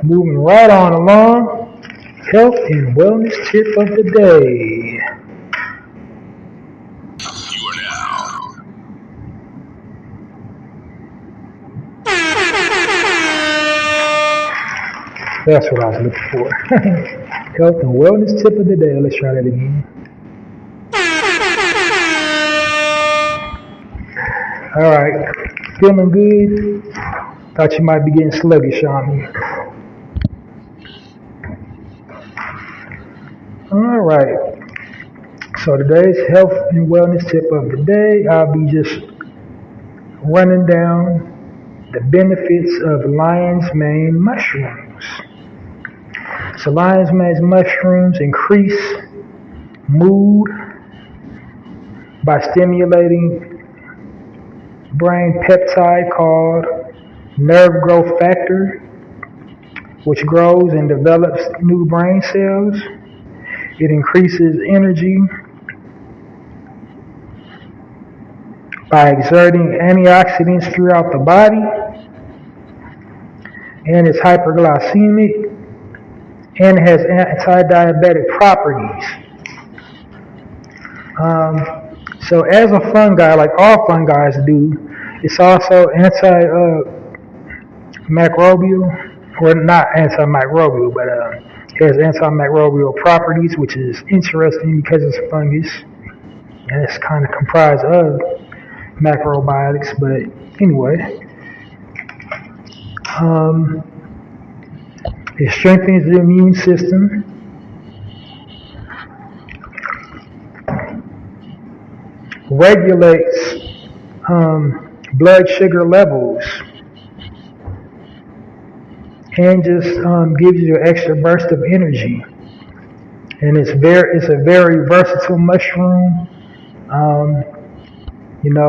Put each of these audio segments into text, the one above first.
moving right on along. Health and wellness tip of the day. You are now. That's what I was looking for. Health and wellness tip of the day. Let's try that again. All right. Feeling good? Thought you might be getting sluggish on me. All right. So today's health and wellness tip of the day, I'll be just running down the benefits of lion's mane mushrooms. So lion's mane mushrooms increase mood by stimulating brain peptide called nerve growth factor, which grows and develops new brain cells. It increases energy by exerting antioxidants throughout the body, and it's hyperglycemic and has anti-diabetic properties. So as a fungi, like all fungi do, it's also antimicrobial, or not antimicrobial, but it has antimicrobial properties, which is interesting because it's a fungus, and it's kind of comprised of macrobiotics. But anyway, it strengthens the immune system. Regulates blood sugar levels, and just gives you an extra burst of energy. And it's a very versatile mushroom.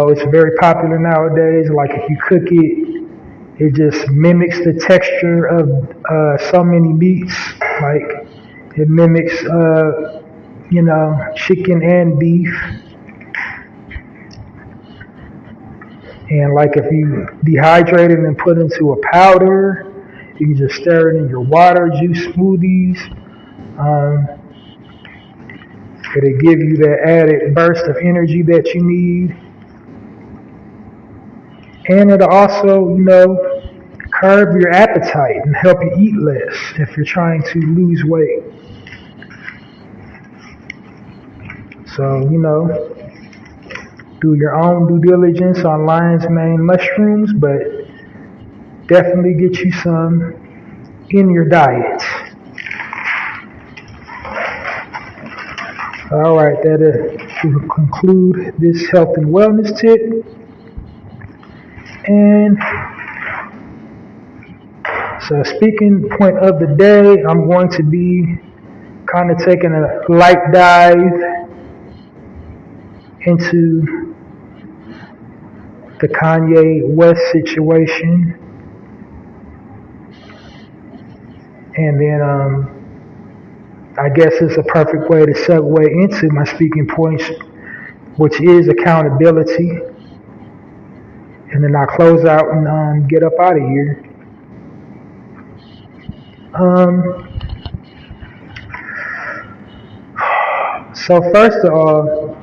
It's very popular nowadays. Like if you cook it, it just mimics the texture of so many meats. Like it mimics, chicken and beef. And like if you dehydrate it and put it into a powder, you can just stir it in your water, juice smoothies. It'll give you that added burst of energy that you need. And it'll also, curb your appetite and help you eat less if you're trying to lose weight. So, do your own due diligence on lion's mane mushrooms, but definitely get you some in your diet. All right, that will conclude this health and wellness tip. And so speaking point of the day, I'm going to be kind of taking a light dive into the Kanye West situation. And then I guess it's a perfect way to segue into my speaking points, which is accountability. And then I'll close out and get up out of here. So first of all,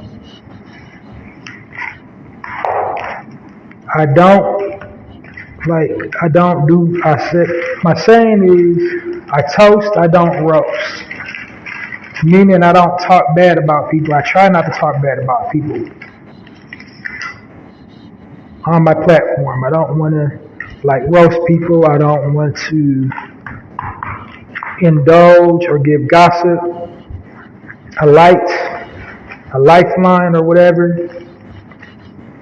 my saying is, I toast, I don't roast. Meaning I don't talk bad about people. I try not to talk bad about people on my platform. I don't want to roast people. I don't want to indulge or give gossip a lifeline or whatever.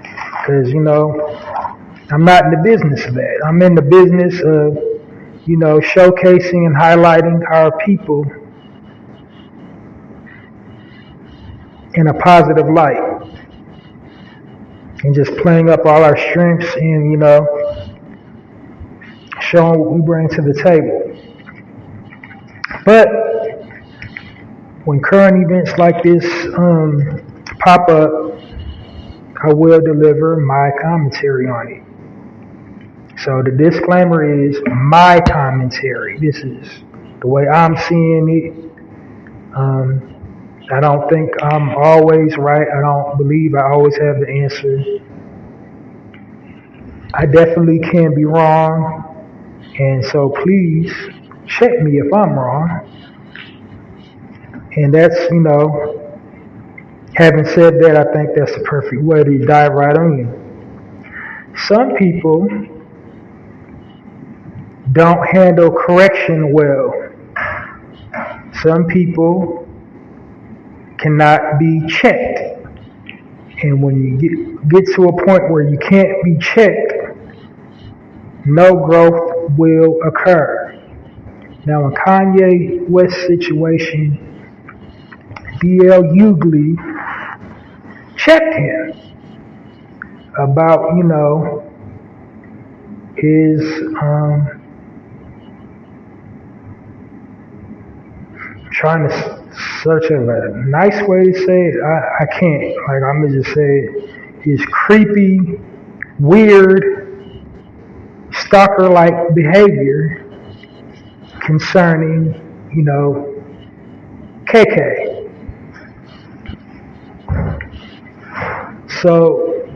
Because, I'm not in the business of that. I'm in the business of, showcasing and highlighting our people in a positive light. And just playing up all our strengths and, showing what we bring to the table. But when current events like this pop up, I will deliver my commentary on it. So the disclaimer is my commentary. This is the way I'm seeing it. I don't think I'm always right. I don't believe I always have the answer. I definitely can be wrong. And so please check me if I'm wrong. And that's, having said that, I think that's the perfect way to dive right on. Some people don't handle correction well. Some people cannot be checked. And when you get to a point where you can't be checked, no growth will occur. Now, in Kanye West situation, D.L. Hughley checked him about, his trying to search of a nice way to say it. I can't. Like, I'm gonna just say it. His creepy, weird, stalker-like behavior concerning, KK. So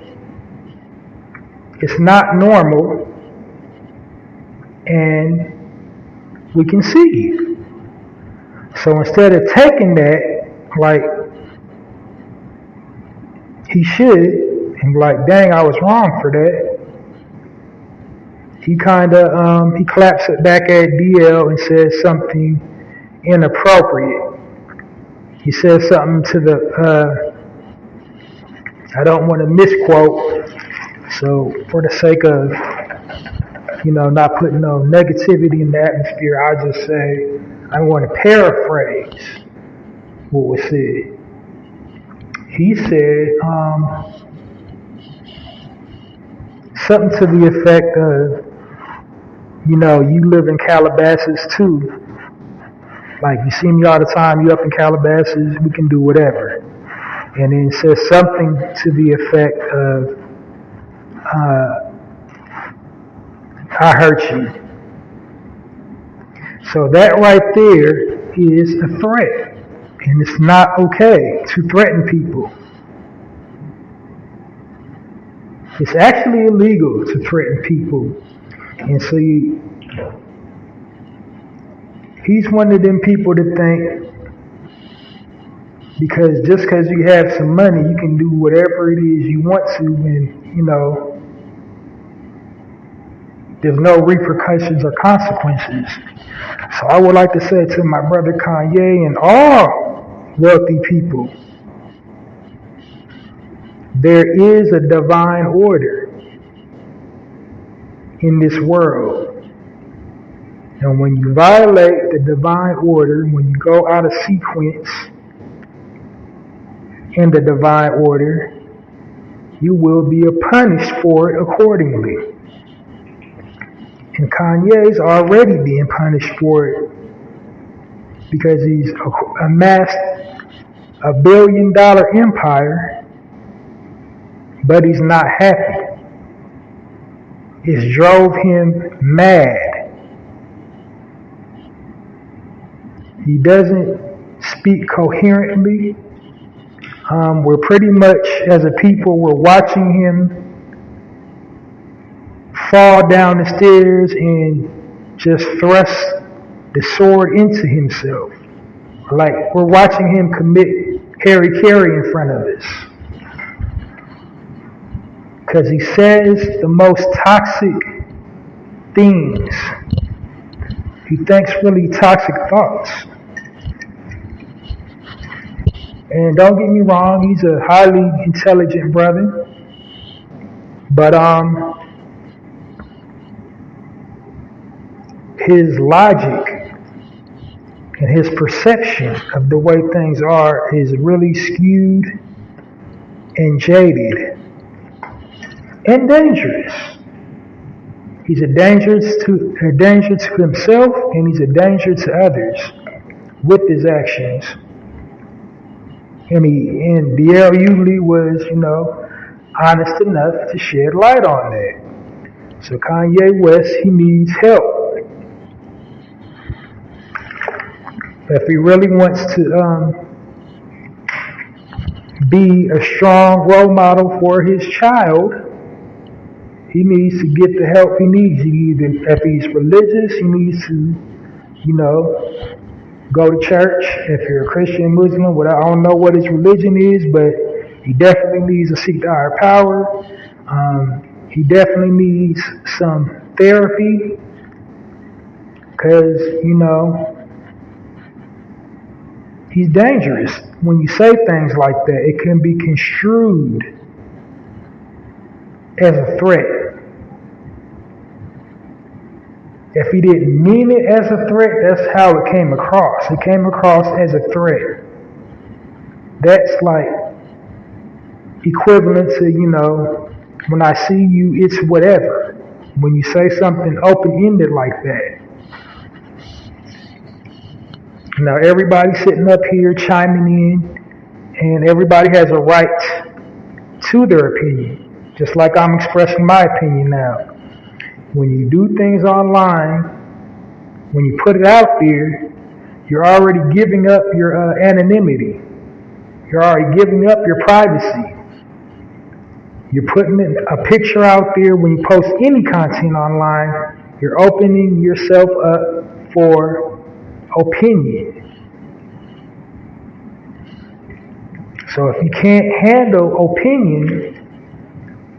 it's not normal, and we can see. So instead of taking that like he should, and be like, dang, I was wrong for that, he he claps it back at DL and says something inappropriate. He says something to the, I don't want to misquote, so for the sake of, not putting no negativity in the atmosphere, I'll just say, I want to paraphrase what was said. He said something to the effect of, you live in Calabasas too. Like, you see me all the time, you up in Calabasas, we can do whatever. And then says something to the effect of, I hurt you. So that right there is a threat. And it's not okay to threaten people. It's actually illegal to threaten people. And so he's one of them people to think, just because you have some money, you can do whatever it is you want to, and, there's no repercussions or consequences. So I would like to say to my brother Kanye and all wealthy people, there is a divine order in this world. And when you violate the divine order, when you go out of sequence in the divine order, you will be punished for it accordingly. And Kanye's already being punished for it because he's amassed $1 billion empire, but he's not happy. It's drove him mad. He doesn't speak coherently. We're pretty much, as a people, we're watching him fall down the stairs and just thrust the sword into himself. Like, we're watching him commit Harry Carey in front of us. Because he says the most toxic things. He thinks really toxic thoughts. And don't get me wrong, he's a highly intelligent brother. But his logic and his perception of the way things are is really skewed and jaded and dangerous. He's a danger to himself, and he's a danger to others with his actions. And D.L. Hughley was, honest enough to shed light on that. So Kanye West, he needs help. If he really wants to be a strong role model for his child, he needs to get the help he needs. If he's religious, he needs to, go to church. If you're a Christian, Muslim, I don't know what his religion is, but he definitely needs to seek the higher power. He definitely needs some therapy because, he's dangerous. When you say things like that, it can be construed as a threat. If he didn't mean it as a threat, that's how it came across. It came across as a threat. That's like equivalent to, when I see you, it's whatever. When you say something open-ended like that. Now, everybody's sitting up here chiming in, and everybody has a right to their opinion, just like I'm expressing my opinion now. When you do things online, when you put it out there, you're already giving up your anonymity. You're already giving up your privacy. You're putting a picture out there. When you post any content online, you're opening yourself up for opinion. So if you can't handle opinion,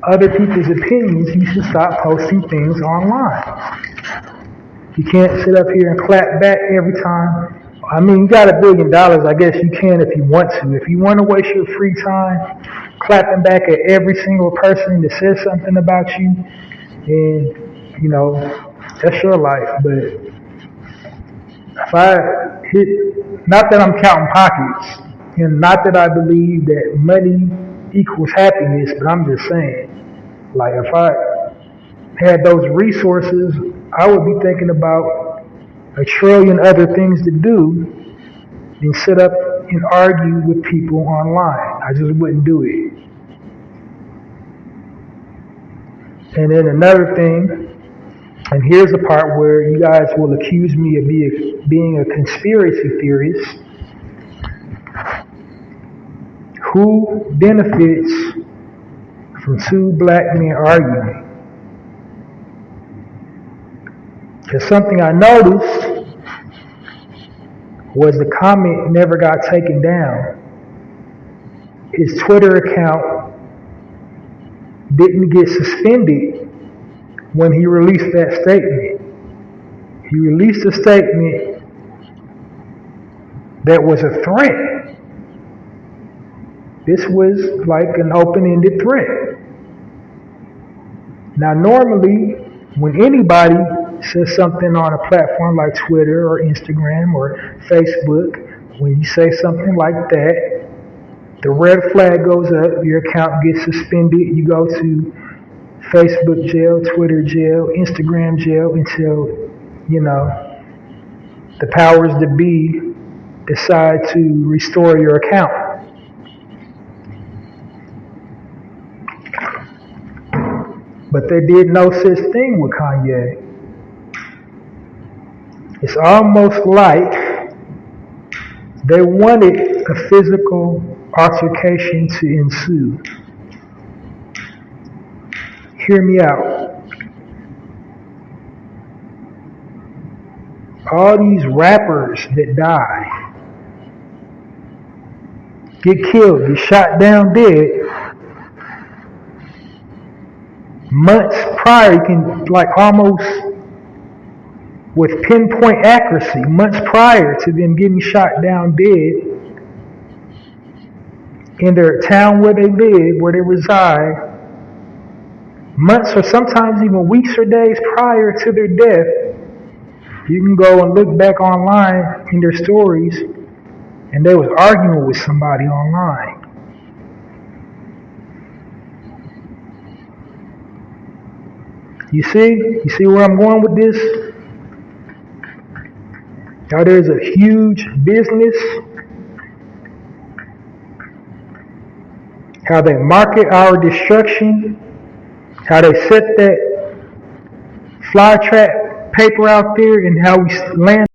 other people's opinions, you should stop posting things online. You can't sit up here and clap back every time. I mean, you got $1 billion. I guess you can if you want to. If you want to waste your free time clapping back at every single person that says something about you, then, that's your life. But if I hit, not that I'm counting pockets, and not that I believe that money equals happiness, but I'm just saying, like if I had those resources, I would be thinking about 1 trillion other things to do than sit up and argue with people online. I just wouldn't do it. And then another thing, and here's the part where you guys will accuse me of being a conspiracy theorist. Who benefits from two black men arguing? Because something I noticed was the comment never got taken down. His Twitter account didn't get suspended when he released that statement. He released a statement that was a threat. This was like an open-ended threat. Now, normally, when anybody says something on a platform like Twitter or Instagram or Facebook, when you say something like that, the red flag goes up, your account gets suspended, you go to Facebook jail, Twitter jail, Instagram jail until, the powers that be decide to restore your account. But they did no such thing with Kanye. It's almost like they wanted a physical altercation to ensue. Hear me out. All these rappers that die, get killed, get shot down dead, months prior, you can like almost with pinpoint accuracy, months prior to them getting shot down dead in their town where they live, where they reside, months or sometimes even weeks or days prior to their death, you can go and look back online in their stories and they was arguing with somebody online. You see where I'm going with this? Now there's a huge business, how they market our destruction, how they set that slide track paper out there and how we land